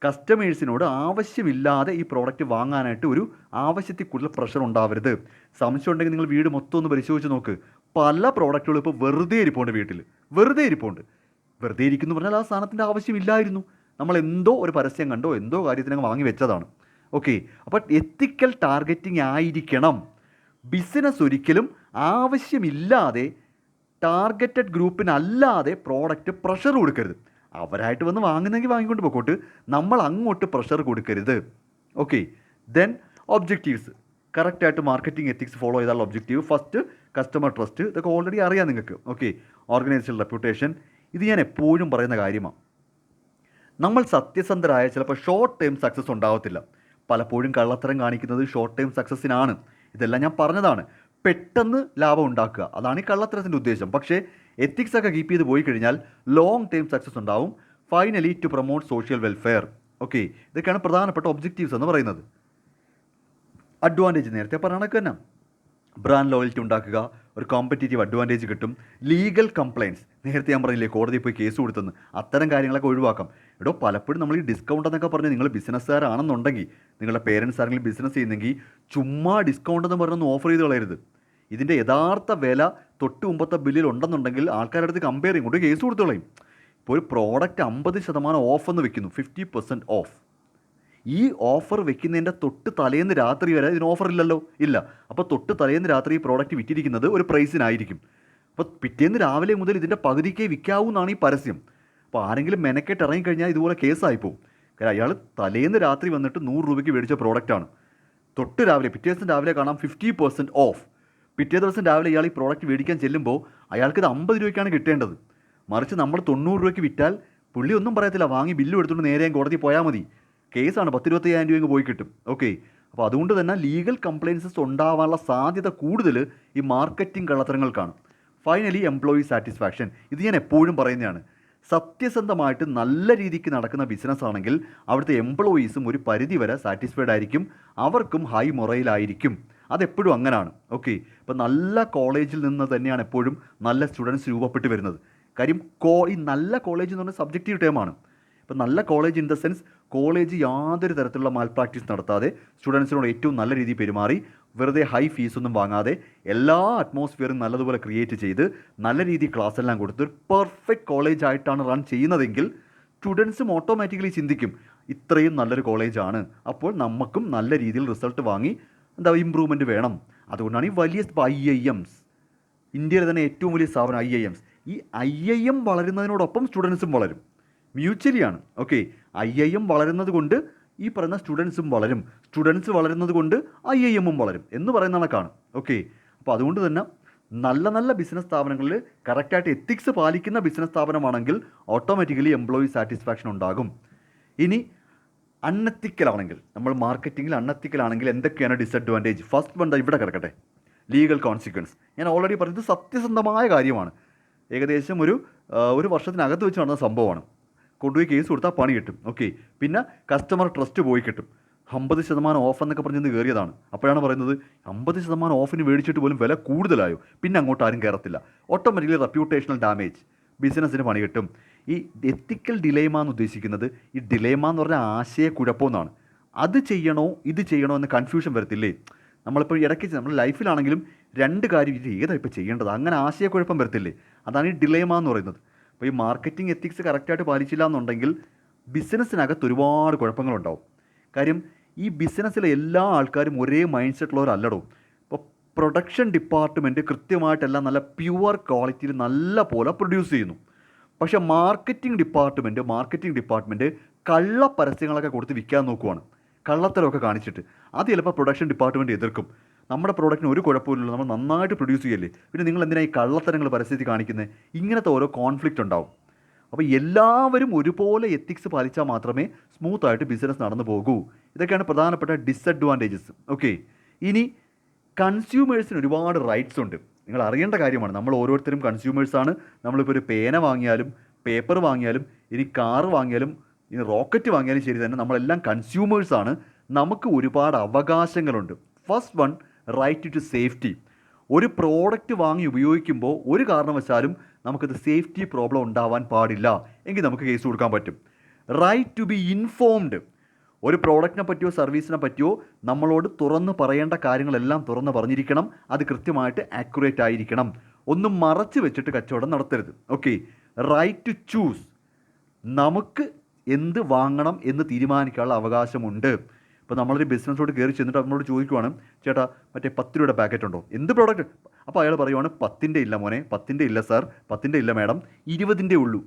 S1: കസ്റ്റമേഴ്സിനോട് ആവശ്യമില്ലാതെ ഈ പ്രോഡക്റ്റ് വാങ്ങാനായിട്ട് ഒരു ആവശ്യത്തിൽ കൂടുതൽ പ്രഷർ ഉണ്ടാവരുത്. സംശയം ഉണ്ടെങ്കിൽ നിങ്ങൾ വീട് മൊത്തം ഒന്ന് പരിശോധിച്ച് നോക്ക്. പല പ്രോഡക്റ്റുകളും ഇപ്പോൾ വെറുതെ ഇരിപ്പുണ്ട്, വീട്ടിൽ വെറുതെ ഇരിപ്പുണ്ട്. വെറുതെ ഇരിക്കുന്നു പറഞ്ഞാൽ ആ സാധനത്തിൻ്റെ ആവശ്യമില്ലായിരുന്നു, നമ്മൾ എന്തോ ഒരു പരസ്യം കണ്ടോ എന്തോ കാര്യത്തിനങ്ങ് വാങ്ങി വെച്ചതാണ്. ഓക്കെ, അപ്പോൾ എത്തിക്കൽ ടാർഗറ്റിംഗ് ആയിരിക്കണം. ബിസിനസ് ഒരിക്കലും ആവശ്യമില്ലാതെ ടാർഗറ്റഡ് ഗ്രൂപ്പിനല്ലാതെ പ്രോഡക്റ്റ് പ്രഷർ കൊടുക്കരുത്. അവരായിട്ട് വന്ന് വാങ്ങുന്നെങ്കിൽ വാങ്ങിക്കൊണ്ട് പോയിക്കോട്ട്, നമ്മൾ അങ്ങോട്ട് പ്രഷർ കൊടുക്കരുത്. Okay, then objectives. കറക്റ്റായിട്ട് മാർക്കറ്റിംഗ് എത്തിക്സ് ഫോളോ ചെയ്താലുള്ള ഒബ്ജക്റ്റീവ് ഫസ്റ്റ് കസ്റ്റമർ ട്രസ്റ്റ്. ഇതൊക്കെ ഓൾറെഡി അറിയാം നിങ്ങൾക്ക്. Okay, organisation reputation. ഇത് ഞാൻ എപ്പോഴും പറയുന്ന കാര്യമാണ്. നമ്മൾ സത്യസന്ധരായ ചിലപ്പോൾ ഷോർട്ട് ടൈം സക്സസ് ഉണ്ടാകത്തില്ല. പലപ്പോഴും കള്ളത്തരം കാണിക്കുന്നത് ഷോർട്ട് ടൈം സക്സസ്സിനാണ്. ഇതെല്ലാം ഞാൻ പറഞ്ഞതാണ്. പെട്ടെന്ന് ലാഭം ഉണ്ടാക്കുക, അതാണ് ഈ കള്ളത്തരത്തിൻ്റെ ഉദ്ദേശം. പക്ഷേ എത്തിക്സ് ഒക്കെ കീപ്പ് ചെയ്ത് പോയി കഴിഞ്ഞാൽ ലോങ് ടൈം സക്സസ് ഉണ്ടാവും. Finally to promote social welfare. Okay, ഇതൊക്കെയാണ് പ്രധാനപ്പെട്ട ഒബ്ജക്റ്റീവ്സ് എന്ന് പറയുന്നത്. അഡ്വാൻറ്റേജ് നേരത്തെ പറഞ്ഞ കണക്ക് തന്നെ, ബ്രാൻഡ് ലോയൽറ്റി ഉണ്ടാക്കുക, ഒരു കോമ്പറ്റീറ്റീവ് അഡ്വാൻറ്റേജ് കിട്ടും. ലീഗൽ കംപ്ലയിൻസ്, നേരത്തെ ഞാൻ പറഞ്ഞില്ലേ കോടതിയിൽ പോയി കേസ് കൊടുത്തെന്ന്, അത്തരം കാര്യങ്ങളൊക്കെ ഒഴിവാക്കാം. പലപ്പോഴും നമ്മൾ ഈ ഡിസ്കൗണ്ട് എന്നൊക്കെ പറഞ്ഞ് നിങ്ങൾ ബിസിനസ്സുകാരാണെന്നുണ്ടെങ്കിൽ, നിങ്ങളുടെ പേരൻസ് ആരെങ്കിലും ബിസിനസ് ചെയ്യുന്നെങ്കിൽ ചുമ്മാ ഡിസ്കൗണ്ട് എന്ന് പറഞ്ഞൊന്ന് ഓഫർ ചെയ്ത് കളയരുത്. ഇതിൻ്റെ യഥാർത്ഥ വില തൊട്ട് മുമ്പത്തെ ബില്ലിൽ ഉണ്ടെന്നുണ്ടെങ്കിൽ ആൾക്കാരുടെ അടുത്ത് കമ്പയർ ചെയ്യും, കൊണ്ട് കേസ് കൊടുത്തു കളയും. ഇപ്പോൾ ഒരു പ്രോഡക്റ്റ് 50% ഓഫ് എന്ന് വെക്കുന്നു, 50% ഓഫ്. ഈ ഓഫർ വെക്കുന്നതിൻ്റെ തൊട്ട് തലേന്ന് രാത്രി വരെ ഇതിന് ഓഫർ ഇല്ലല്ലോ, ഇല്ല. അപ്പോൾ തൊട്ട് തലേന്ന് രാത്രി ഈ പ്രോഡക്റ്റ് വിറ്റിരിക്കുന്നത് ഒരു പ്രൈസിനായിരിക്കും. അപ്പോൾ പിറ്റേന്ന് രാവിലെ മുതൽ ഇതിൻ്റെ പകുതിക്കേ വിൽക്കാവൂന്നാണ് ഈ പരസ്യം. അപ്പോൾ ആരെങ്കിലും മെനക്കെട്ട് ഇറങ്ങിക്കഴിഞ്ഞാൽ ഇതുപോലെ കേസായിപ്പോവും. കാരണം അയാൾ തലേന്ന് രാത്രി വന്നിട്ട് 100 രൂപയ്ക്ക് മേടിച്ച പ്രോഡക്റ്റാണ്. തൊട്ട് രാവിലെ പിറ്റേ ദിവസം രാവിലെ കാണാം 50% ഓഫ്. പിറ്റേ ദിവസം രാവിലെ ഇയാൾ ഈ പ്രോഡക്റ്റ് മേടിക്കാൻ ചെല്ലുമ്പോൾ അയാൾക്കിത് 50 രൂപയ്ക്കാണ് കിട്ടേണ്ടത്. മറിച്ച് നമ്മൾ 90 രൂപയ്ക്ക് വിറ്റാൽ പുള്ളി ഒന്നും പറയത്തില്ല, വാങ്ങി ബില്ലും എടുത്തുകൊണ്ട് നേരെ കോടതി പോയാൽ മതി. കേസാണ്, 10-25,000 രൂപ പോയി കിട്ടും. ഓക്കെ, അപ്പോൾ അതുകൊണ്ട് തന്നെ ലീഗൽ കംപ്ലയിൻസസ് ഉണ്ടാവാനുള്ള സാധ്യത കൂടുതൽ ഈ മാർക്കറ്റിംഗ് കള്ളത്തരങ്ങൾക്കാണ്. Finally employee satisfaction. ഇത് ഞാൻ എപ്പോഴും പറയുന്നതാണ്. സത്യസന്ധമായിട്ട് നല്ല രീതിക്ക് നടക്കുന്ന ബിസിനസ് ആണെങ്കിൽ അവിടുത്തെ എംപ്ലോയീസും ഒരു പരിധി വരെ സാറ്റിസ്ഫൈഡ് ആയിരിക്കും, അവർക്കും ഹൈ മൊറയിലായിരിക്കും. അതെപ്പോഴും അങ്ങനെയാണ്. ഓക്കെ, ഇപ്പോൾ നല്ല കോളേജിൽ നിന്ന് തന്നെയാണ് എപ്പോഴും നല്ല സ്റ്റുഡൻസ് രൂപപ്പെട്ട് വരുന്നത്. കാര്യം ഈ നല്ല കോളേജ് എന്ന് പറഞ്ഞാൽ സബ്ജക്റ്റീവ് ടേമാണ്. ഇപ്പോൾ നല്ല college in the sense college യാതൊരു തരത്തിലുള്ള മാൽ പ്രാക്ടീസ് നടത്താതെ സ്റ്റുഡൻസിനോട് ഏറ്റവും നല്ല രീതിയിൽ പെരുമാറി വെറുതെ ഹൈ ഫീസൊന്നും വാങ്ങാതെ എല്ലാ അറ്റ്മോസ്ഫിയറും നല്ലതുപോലെ ക്രിയേറ്റ് ചെയ്ത് നല്ല രീതിയിൽ ക്ലാസ് എല്ലാം കൊടുത്ത് ഒരു പെർഫെക്റ്റ് കോളേജ് ആയിട്ടാണ് റൺ ചെയ്യുന്നതെങ്കിൽ സ്റ്റുഡൻസും ഓട്ടോമാറ്റിക്കലി ചിന്തിക്കും ഇത്രയും നല്ലൊരു കോളേജാണ്, അപ്പോൾ നമുക്കും നല്ല രീതിയിൽ റിസൾട്ട് വാങ്ങി ഇമ്പ്രൂവ്മെൻറ്റ് വേണം. അതുകൊണ്ടാണ് ഈ വലിയ IIMs, ഇന്ത്യയിലെ തന്നെ ഏറ്റവും വലിയ സ്ഥാപനം IIMs. ഈ IIM വളരുന്നതിനോടൊപ്പം സ്റ്റുഡൻസും വളരും, മ്യൂച്വലിയാണ്. ഓക്കെ, IIM വളരുന്നത് കൊണ്ട് ഈ പറയുന്ന സ്റ്റുഡൻസും വളരും, സ്റ്റുഡൻസ് വളരുന്നത് കൊണ്ട് IIMും വളരും എന്ന് പറയുന്ന കണക്കാണ്. ഓക്കെ, അപ്പോൾ അതുകൊണ്ട് തന്നെ നല്ല നല്ല ബിസിനസ് സ്ഥാപനങ്ങളിൽ കറക്റ്റായിട്ട് എത്തിക്സ് പാലിക്കുന്ന ബിസിനസ് സ്ഥാപനമാണെങ്കിൽ ഓട്ടോമാറ്റിക്കലി എംപ്ലോയി സാറ്റിസ്ഫാക്ഷൻ ഉണ്ടാകും. ഇനി അൺഎത്തിക്കലാണെങ്കിൽ, നമ്മൾ മാർക്കറ്റിങ്ങിൽ അൺഎത്തിക്കലാണെങ്കിൽ എന്തൊക്കെയാണ് ഡിസഡ്വാൻറ്റേജ്? ഫസ്റ്റ് വൺ ഇവിടെ കിടക്കട്ടെ, ലീഗൽ കോൺസിക്വൻസ്. ഞാൻ ഓൾറെഡി പറഞ്ഞത് സത്യസന്ധമായ കാര്യമാണ്. ഏകദേശം ഒരു വർഷത്തിനകത്ത് വെച്ച് നടന്ന സംഭവമാണ്. കൊണ്ടുപോയി കേസ് കൊടുത്താൽ പണി കിട്ടും. ഓക്കെ, പിന്നെ കസ്റ്റമർ ട്രസ്റ്റ് പോയി കിട്ടും. 50% ഓഫ് എന്നൊക്കെ പറഞ്ഞ് കയറിയതാണ്. അപ്പോഴാണ് പറയുന്നത് 50% ഓഫിന് മേടിച്ചിട്ട് പോലും വില കൂടുതലായോ, പിന്നെ അങ്ങോട്ട് ആരും കയറത്തില്ല. ഓട്ടോമാറ്റിക്കലി റെപ്യൂട്ടേഷണൽ ഡാമേജ്, ബിസിനസ്സിന് പണി കിട്ടും. ഈ എത്തിക്കൽ ഡിലേമ എന്ന് ഉദ്ദേശിക്കുന്നത്, ഈ ഡിലേമ എന്ന് പറഞ്ഞാൽ ആശയക്കുഴപ്പമെന്നാണ്. അത് ചെയ്യണോ ഇത് ചെയ്യണോ എന്ന് കൺഫ്യൂഷൻ വരത്തില്ലേ? നമ്മളിപ്പോൾ ഇടയ്ക്ക് നമ്മുടെ ലൈഫിലാണെങ്കിലും രണ്ട് കാര്യം ഇത് ഏതാ ഇപ്പോൾ ചെയ്യേണ്ടത്, അങ്ങനെ ആശയക്കുഴപ്പം വരത്തില്ലേ? അതാണ് ഈ ഡിലേമ എന്ന് പറയുന്നത്. അപ്പോൾ ഈ മാർക്കറ്റിംഗ് എത്തിക്സ് കറക്റ്റായിട്ട് പാലിച്ചില്ല എന്നുണ്ടെങ്കിൽ ബിസിനസ്സിനകത്ത് ഒരുപാട് കുഴപ്പങ്ങളുണ്ടാവും. കാര്യം ഈ ബിസിനസ്സിലെ എല്ലാ ആൾക്കാരും ഒരേ മൈൻഡ് സെറ്റുള്ളവരല്ലടോ. ഇപ്പോൾ പ്രൊഡക്ഷൻ ഡിപ്പാർട്ട്മെൻറ്റ് കൃത്യമായിട്ടെല്ലാം നല്ല പ്യുവർ ക്വാളിറ്റിയിൽ നല്ല പോലെ പ്രൊഡ്യൂസ് ചെയ്യുന്നു. പക്ഷേ മാർക്കറ്റിംഗ് ഡിപ്പാർട്ട്മെൻറ്റ് കള്ള പരസ്യങ്ങളൊക്കെ കൊടുത്ത് വിൽക്കാൻ നോക്കുവാണ്, കള്ളത്തരമൊക്കെ കാണിച്ചിട്ട്. അത് ചിലപ്പോൾ പ്രൊഡക്ഷൻ ഡിപ്പാർട്ട്മെൻറ്റ് എതിർക്കും. നമ്മുടെ പ്രോഡക്റ്റിന് ഒരു കുഴപ്പമില്ലല്ലോ, നമ്മൾ നന്നായിട്ട് പ്രൊഡ്യൂസ് ചെയ്യല്ലേ, പിന്നെ നിങ്ങൾ എന്തിനാണ് ഈ കള്ളത്തരങ്ങൾ പരസ്യത്തിൽ കാണിക്കുന്നത്? ഇങ്ങനത്തെ ഓരോ കോൺഫ്ലിക്റ്റ് ഉണ്ടാവും. അപ്പോൾ എല്ലാവരും ഒരുപോലെ എത്തിക്സ് പാലിച്ചാൽ മാത്രമേ സ്മൂത്തായിട്ട് ബിസിനസ് നടന്നു പോകൂ. ഇതൊക്കെയാണ് പ്രധാനപ്പെട്ട ഡിസഡ്വാൻറ്റേജസ്. ഓക്കെ, ഇനി കൺസ്യൂമേഴ്സിന് ഒരുപാട് റൈറ്റ്സ് ഉണ്ട്. നിങ്ങൾ അറിയേണ്ട കാര്യമാണ്, നമ്മൾ ഓരോരുത്തരും കൺസ്യൂമേഴ്സാണ്. നമ്മളിപ്പോൾ ഒരു പേന വാങ്ങിയാലും പേപ്പർ വാങ്ങിയാലും ഇനി കാറ് വാങ്ങിയാലും ഇനി റോക്കറ്റ് വാങ്ങിയാലും ശരി തന്നെ, നമ്മളെല്ലാം കൺസ്യൂമേഴ്സാണ്. നമുക്ക് ഒരുപാട് അവകാശങ്ങളുണ്ട്. First one, right to safety. ഒരു പ്രോഡക്റ്റ് വാങ്ങി ഉപയോഗിക്കുമ്പോൾ ഒരു കാരണവശാലും നമുക്കത് സേഫ്റ്റി പ്രോബ്ലം ഉണ്ടാവാൻ പാടില്ല, എങ്കിൽ നമുക്ക് കേസ് കൊടുക്കാൻ പറ്റും. Right to be informed. ഒരു പ്രോഡക്റ്റിനെ പറ്റിയോ സർവീസിനെ പറ്റിയോ നമ്മളോട് തുറന്ന് പറയേണ്ട കാര്യങ്ങളെല്ലാം തുറന്ന് പറഞ്ഞിരിക്കണം. അത് കൃത്യമായിട്ട് ആക്യുറേറ്റ് ആയിരിക്കണം. ഒന്നും മറച്ച് വെച്ചിട്ട് കച്ചവടം നടത്തരുത്. Okay, right to choose. നമുക്ക് എന്ത് വാങ്ങണം എന്ന് തീരുമാനിക്കാനുള്ള അവകാശമുണ്ട്. ഇപ്പോൾ നമ്മളൊരു ബിസിനസ്സോട് കയറി ചെന്നിട്ട് നമ്മളോട് ചോദിക്കുവാണ്, ചേട്ടാ മറ്റേ 10 രൂപയുടെ പാക്കറ്റ് ഉണ്ടോ, എന്ത് പ്രോഡക്റ്റ്? അപ്പോൾ അയാൾ പറയുവാണ് 10ൻ്റെ ഇല്ല മോനെ, 10ൻ്റെ ഇല്ല സാർ, 10ൻ്റെ ഇല്ല മാഡം, 20ൻ്റെ ഉള്ളൂ.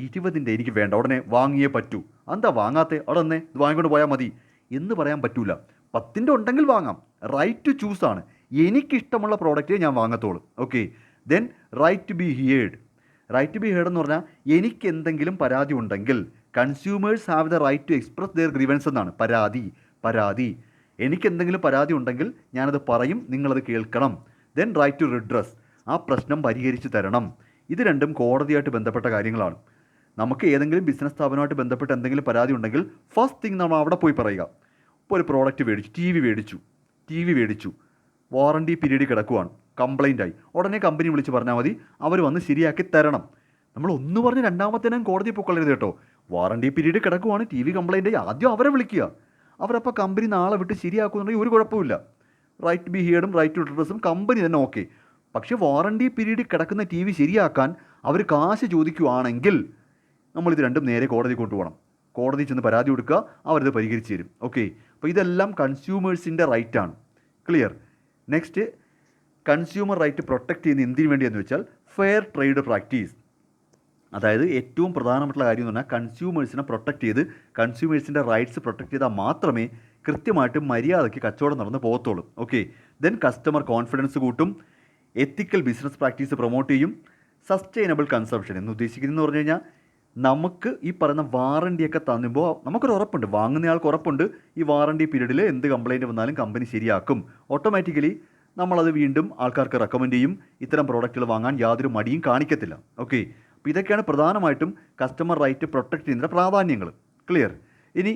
S1: 20ൻ്റെ എനിക്ക് വേണ്ട, ഉടനെ വാങ്ങിയേ പറ്റൂ. എന്താ വാങ്ങാത്തേ? അവിടെ വന്നേ, ഇത് വാങ്ങിക്കൊണ്ട് പോയാൽ മതി എന്ന് പറയാൻ പറ്റൂല. 10ൻ്റെ ഉണ്ടെങ്കിൽ വാങ്ങാം. റൈറ്റ് ടു ചൂസാണ്. എനിക്കിഷ്ടമുള്ള പ്രോഡക്റ്റേ ഞാൻ വാങ്ങത്തുള്ളൂ. Okay, then right to be heard. Right to be heard എന്ന് പറഞ്ഞാൽ എനിക്ക് എന്തെങ്കിലും പരാതി ഉണ്ടെങ്കിൽ consumers have the right to express their grievance എന്നാണ്. പരാതി എനിക്ക് എന്തെങ്കിലും പരാതി ഉണ്ടെങ്കിൽ ഞാനത് പറയും, നിങ്ങളത് കേൾക്കണം. Then right to redress. ആ പ്രശ്നം പരിഹരിച്ച് തരണം. ഇത് രണ്ടും കോടതിയായിട്ട് ബന്ധപ്പെട്ട കാര്യങ്ങളാണ്. നമുക്ക് ഏതെങ്കിലും ബിസിനസ് സ്ഥാപനമായിട്ട് ബന്ധപ്പെട്ട് എന്തെങ്കിലും പരാതി ഉണ്ടെങ്കിൽ ഫസ്റ്റ് തിങ് നമ്മൾ അവിടെ പോയി പറയുക. ഇപ്പോൾ ഒരു പ്രോഡക്റ്റ് മേടിച്ചു, ടി വി മേടിച്ചു, വാറണ്ടി പീരീഡ് കിടക്കുവാണ്, കംപ്ലൈൻ്റ് ആയി. ഉടനെ കമ്പനി വിളിച്ച് പറഞ്ഞാൽ മതി, അവർ വന്ന് ശരിയാക്കി തരണം. നമ്മൾ ഒന്ന് പറഞ്ഞ് രണ്ടാമത്തേനും കോടതി പൊക്കൊള്ളരുത് കേട്ടോ. വാറണ്ടി പീരീഡ് കിടക്കുവാണ്, ടി വി കംപ്ലൈൻ്റ് ആയി, ആദ്യം അവരെ വിളിക്കുക. അവരപ്പോൾ കമ്പനി നാളെ വിട്ട് ശരിയാക്കുന്നുണ്ടെങ്കിൽ ഒരു കുഴപ്പമില്ല. റൈറ്റ് ബി ഹിയർഡും റൈറ്റ് ടു റിഡ്രസും കമ്പനി തന്നെ ഓക്കെ. പക്ഷേ വാറണ്ടി പീരീഡ് കിടക്കുന്ന ടി വി ശരിയാക്കാൻ അവർ കാശ് ചോദിക്കുവാണെങ്കിൽ നമ്മളിത് രണ്ടും നേരെ കോടതി കൊണ്ടുപോകണം. കോടതി ചെന്ന് പരാതി കൊടുക്കുക, അവരത് പരിഹരിച്ച് തരും. ഓക്കെ, അപ്പോൾ ഇതെല്ലാം കൺസ്യൂമേഴ്സിൻ്റെ റൈറ്റാണ്. Clear? Next, consumer right protect ചെയ്യുന്ന എന്തിനു വേണ്ടിയെന്ന് വെച്ചാൽ ഫെയർ ട്രേഡ് പ്രാക്ടീസ്. അതായത് ഏറ്റവും പ്രധാനപ്പെട്ട കാര്യം എന്ന് പറഞ്ഞാൽ കൺസ്യൂമേഴ്സിനെ പ്രൊട്ടക്റ്റ് ചെയ്ത് കൺസ്യൂമേഴ്സിൻ്റെ റൈറ്റ്സ് പ്രൊട്ടക്റ്റ് ചെയ്താൽ മാത്രമേ കൃത്യമായിട്ട് മര്യാദയ്ക്ക് കച്ചവടം നടന്ന് പോകത്തുള്ളൂ. ഓക്കെ, ദെൻ കസ്റ്റമർ കോൺഫിഡൻസ് കൂട്ടും, എത്തിക്കൽ ബിസിനസ് പ്രാക്ടീസ് പ്രൊമോട്ട് ചെയ്യും, സസ്റ്റൈനബിൾ കൺസംഷൻ എന്ന് ഉദ്ദേശിക്കുന്നതെന്ന് പറഞ്ഞു കഴിഞ്ഞാൽ നമുക്ക് ഈ പറയുന്ന വാറണ്ടിയൊക്കെ തന്നുമ്പോൾ നമുക്കൊരു ഉറപ്പുണ്ട്, വാങ്ങുന്നയാൾക്ക് ഉറപ്പുണ്ട് ഈ വാറണ്ടി പീരീഡിൽ എന്ത് കംപ്ലയിൻറ്റ് വന്നാലും കമ്പനി ശരിയാക്കും. ഓട്ടോമാറ്റിക്കലി നമ്മളത് വീണ്ടും ആൾക്കാർക്ക് റെക്കമെൻഡ് ചെയ്യും. ഇത്തരം പ്രോഡക്റ്റുകൾ വാങ്ങാൻ യാതൊരു മടിയും കാണിക്കത്തില്ല. ഓക്കെ, അപ്പോൾ ഇതൊക്കെയാണ് പ്രധാനമായിട്ടും കസ്റ്റമർ റൈറ്റ് പ്രൊട്ടക്റ്റ് ചെയ്യുന്നതിൻ്റെ പ്രാധാന്യങ്ങൾ. ക്ലിയർ? ഇനി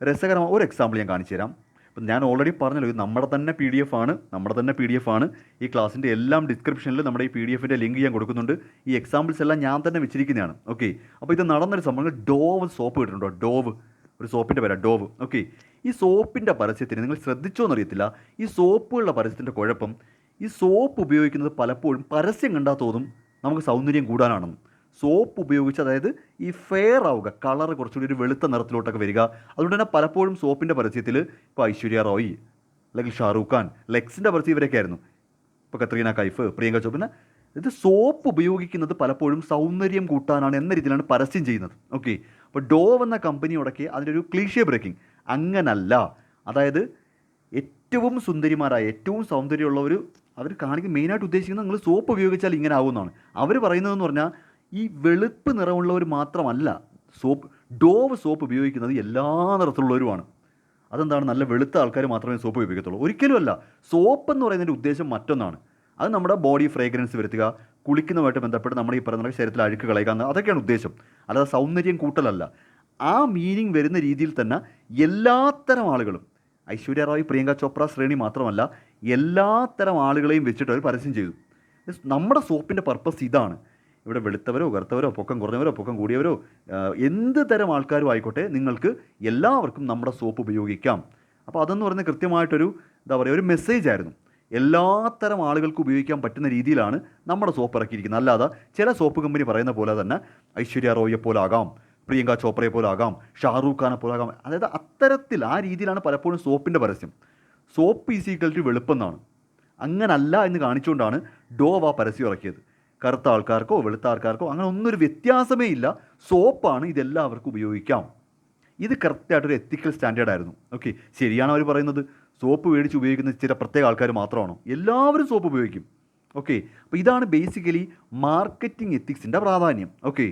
S1: രസകരമായ ഒരു എക്സാമ്പിൾ ഞാൻ കാണിച്ചു തരാം. അപ്പം ഞാൻ ഓൾറെഡി പറഞ്ഞല്ലോ, ഇത് നമ്മുടെ തന്നെ പി ഡി എഫ് ആണ്. ഈ ക്ലാസ്സിൻ്റെ എല്ലാം ഡിസ്ക്രിപ്ഷനിൽ നമ്മുടെ ഈ പി ഡി എഫിൻ്റെ ലിങ്ക് ഞാൻ കൊടുക്കുന്നുണ്ട്. ഈ എക്സാമ്പിൾസ് എല്ലാം ഞാൻ തന്നെ വെച്ചിരിക്കുന്നതാണ്. ഓക്കെ, അപ്പോൾ ഇത് നടന്നൊരു സംഭവം, ഡോവ് സോപ്പ് കിട്ടുന്നുണ്ടോ? ഡോവ്, ഒരു സോപ്പിൻ്റെ പേരാണ് ഡോവ്. ഓക്കെ, ഈ സോപ്പിൻ്റെ പരസ്യത്തിന് നിങ്ങൾ ശ്രദ്ധിച്ചോ എന്നറിയത്തില്ല, ഈ സോപ്പുകളുടെ പരസ്യത്തിൻ്റെ കുഴപ്പം, ഈ സോപ്പ് ഉപയോഗിക്കുന്നത് പലപ്പോഴും പരസ്യം കണ്ടാൽ തോന്നും നമുക്ക് സൗന്ദര്യം കൂടാനാണെന്ന്. സോപ്പ് ഉപയോഗിച്ച്, അതായത് ഈ ഫെയർ ആവുക, കളർ കുറച്ചുകൂടി ഒരു വെളുത്ത നിറത്തിലോട്ടൊക്കെ വരിക. അതുകൊണ്ട് തന്നെ പലപ്പോഴും സോപ്പിൻ്റെ പരസ്യത്തിൽ ഇപ്പോൾ ഐശ്വര്യ റോയ് അല്ലെങ്കിൽ ഷാറൂഖ് ഖാൻ, ലെക്സിൻ്റെ പരസ്യം ഇവരൊക്കെ ആയിരുന്നു. ഇപ്പോൾ കത്രീന കൈഫ്, പ്രിയങ്ക ചോപ്ര, ഇത് സോപ്പ് ഉപയോഗിക്കുന്നത് പലപ്പോഴും സൗന്ദര്യം കൂട്ടാനാണ് എന്ന രീതിയിലാണ് പരസ്യം ചെയ്യുന്നത്. ഓക്കെ, അപ്പോൾ ഡോവ് എന്ന കമ്പനിയോടൊക്കെ അതിൻ്റെ ഒരു ക്ലീഷേ ബ്രേക്കിംഗ് അങ്ങനല്ല. അതായത് ഏറ്റവും സുന്ദരിമാരായ, ഏറ്റവും സൗന്ദര്യമുള്ളവർ അവർ കാണിക്കുന്ന മെയിനായിട്ട് ഉദ്ദേശിക്കുന്നത് നിങ്ങൾ സോപ്പ് ഉപയോഗിച്ചാൽ ഇങ്ങനെ ആവുമെന്നാണ്. അവർ പറയുന്നതെന്ന് പറഞ്ഞാൽ ഈ വെളുപ്പ് നിറമുള്ളവർ മാത്രമല്ല ഡോവ് സോപ്പ് ഉപയോഗിക്കുന്നത് എല്ലാ നിറത്തിലുള്ളവരുമാണ്. അതെന്താണ്? നല്ല വെളുത്ത ആൾക്കാർ മാത്രമേ സോപ്പ് ഉപയോഗിക്കത്തുള്ളൂ? ഒരിക്കലും അല്ല. സോപ്പ് എന്ന് പറയുന്നതിൻ്റെ ഉദ്ദേശം മറ്റൊന്നാണ്. അത് നമ്മുടെ ബോഡി ഫ്രേഗ്രൻസ് വരുത്തുക, കുളിക്കുന്നതുമായിട്ട് ബന്ധപ്പെട്ട് നമ്മുടെ ഈ പറയുന്ന ശരീരത്തിൽ അഴുക്ക് കളയുക, അതൊക്കെയാണ് ഉദ്ദേശം, അല്ലാതെ സൗന്ദര്യം കൂട്ടലല്ല. ആ മീനിങ് വരുന്ന രീതിയിൽ തന്നെ എല്ലാത്തരം ആളുകളും, ഐശ്വര്യ റായ്, പ്രിയങ്ക ചോപ്ര ശ്രേണി മാത്രമല്ല, എല്ലാത്തരം ആളുകളെയും വെച്ചിട്ട് അവർ പരസ്യം ചെയ്തു. നമ്മുടെ സോപ്പിൻ്റെ പർപ്പസ് ഇതാണ്. ഇവിടെ വെളുത്തവരോ കറുത്തവരോ പൊക്കം കുറഞ്ഞവരോ പൊക്കം കൂടിയവരോ എന്ത് തരം ആൾക്കാരും ആയിക്കോട്ടെ, നിങ്ങൾക്ക് എല്ലാവർക്കും നമ്മുടെ സോപ്പ് ഉപയോഗിക്കാം. അപ്പോൾ അതെന്ന് പറയുന്നത് കൃത്യമായിട്ടൊരു എന്താ പറയുക, ഒരു മെസ്സേജ് ആയിരുന്നു. എല്ലാത്തരം ആളുകൾക്ക് ഉപയോഗിക്കാൻ പറ്റുന്ന രീതിയിലാണ് നമ്മുടെ സോപ്പ് ഇറക്കിയിരിക്കുന്നത്. അല്ലാതെ ചില സോപ്പ് കമ്പനി പറയുന്ന പോലെ തന്നെ ഐശ്വര്യ റോയെ പോലാകാം, പ്രിയങ്ക ചോപ്രയെ പോലാകാം, ഷാറൂഖ് ഖാനെ പോലാകാം. അതായത് അത്തരത്തിൽ ആ രീതിയിലാണ് പലപ്പോഴും സോപ്പിൻ്റെ പരസ്യം. സോപ്പ് ഈസ് ഈക്വൽ ടു വെളുപ്പെന്നാണ്. അങ്ങനല്ല എന്ന് കാണിച്ചുകൊണ്ടാണ് ഡോവ് ആ പരസ്യം ഇറക്കിയത്. കറുത്ത ആൾക്കാർക്കോ വെളുത്ത ആൾക്കാർക്കോ അങ്ങനെ ഒന്നൊരു വ്യത്യാസമേ ഇല്ല. സോപ്പാണ്, ഇതെല്ലാവർക്കും ഉപയോഗിക്കാം. ഇത് കറക്റ്റായിട്ടൊരു എത്തിക്കൽ സ്റ്റാൻഡേർഡ് ആയിരുന്നു. ഓക്കെ, ശരിയാണ് അവർ പറയുന്നത്. സോപ്പ് മേടിച്ച് ഉപയോഗിക്കുന്ന ചില പ്രത്യേക ആൾക്കാർ മാത്രമാണോ? എല്ലാവരും സോപ്പ് ഉപയോഗിക്കും. ഓക്കെ, അപ്പോൾ ഇതാണ് ബേസിക്കലി മാർക്കറ്റിംഗ് എത്തിക്സിൻ്റെ പ്രാധാന്യം. ഓക്കെ.